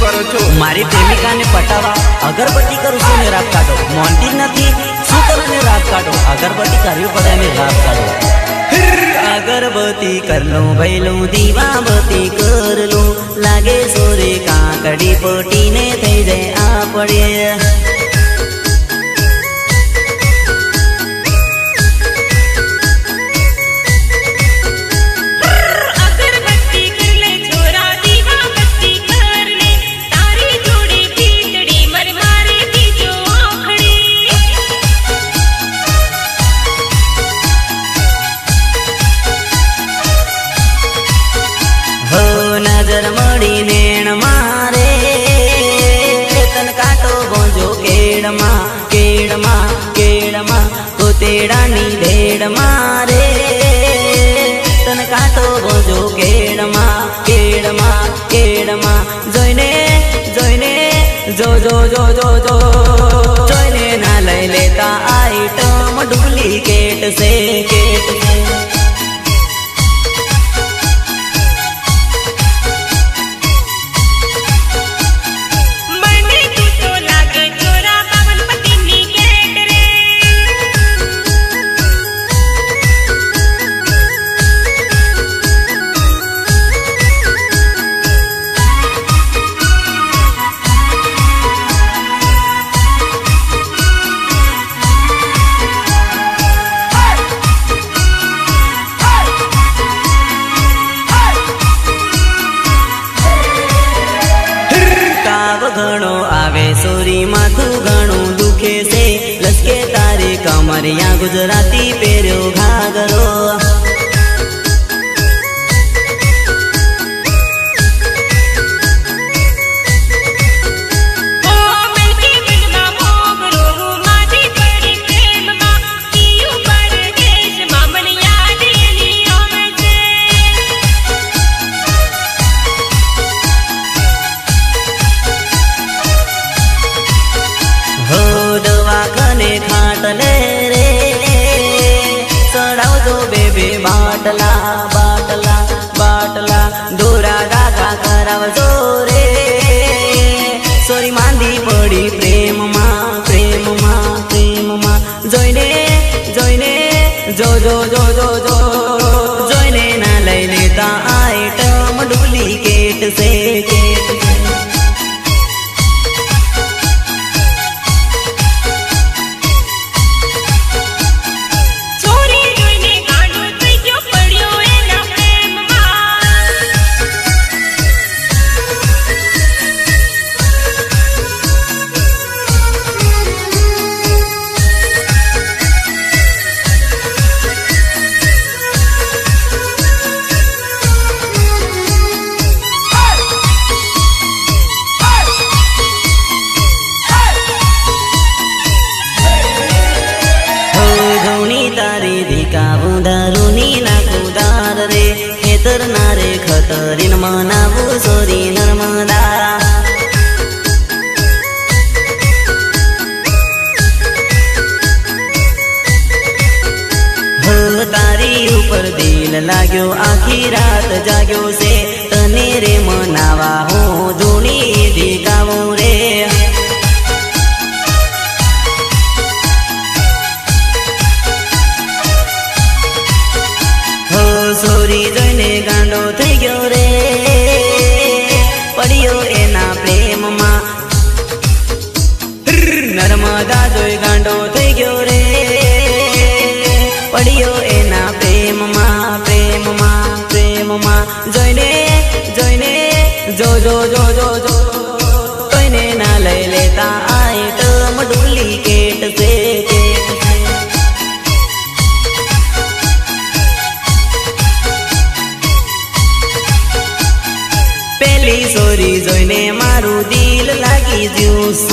करो छो? मारी प्रेमिका ने पटावा अगरबत्ती करू छू ने रात काढो मोंटी नथी शू करो ने रात काढो अगरबत्ती करवी पड़े ने रात काढो अगरबत्ती कर लो भैलो दीवाबत्ती कर लो लागे सोरे काकड़ी पोटी ने थई जाए आ पड़े नजर मड़ी नेण मारे तन काटो बोंजो केड़मा केड़मा केड़मा कोतेड़ानी भेड़ मारे तन काटो बोंजो केड़मा केड़मा केड़मा जोइने जोइने जो जो जो जो जो जोइने ना लई लेता आइटम डुप्लीकेट से केट से घणो आवे सोरी माथू घणो दुखे से लसके तारे कमरिया गुजराती पेर्यो घाघरो खाटले रे चढ़ाओ दो बेबे बाटला बाटला बाटला दोरा गागा कराव जोरे सोरी मांदी पड़ी प्रेम माँ जोइने जोइने जो जो जो जो जो जोइने ना लई लेता आइटम डुप्लीकेट से केट से दारूनी ना कुदार रे खेतर नारे खतरीन मनावू सोरी नर्मदा हो तारी ऊपर दिल लाग्यो आखी रात जाग्यो से तने रे मनावा हो धूनी दिखावू रे सोरी जोइने गांडो थई गयो रे पड़ियो एना प्रेम मां नर्मदा जोई गांडो थई गयो रे पड़ियो एना प्रेम मां जोइने जोइने जो जो जो जो जो जोइने ना लई लेता आइटम डुप्लीकेट से केट से पेली सोरी जोइने मारू दिल लागी ज्यूस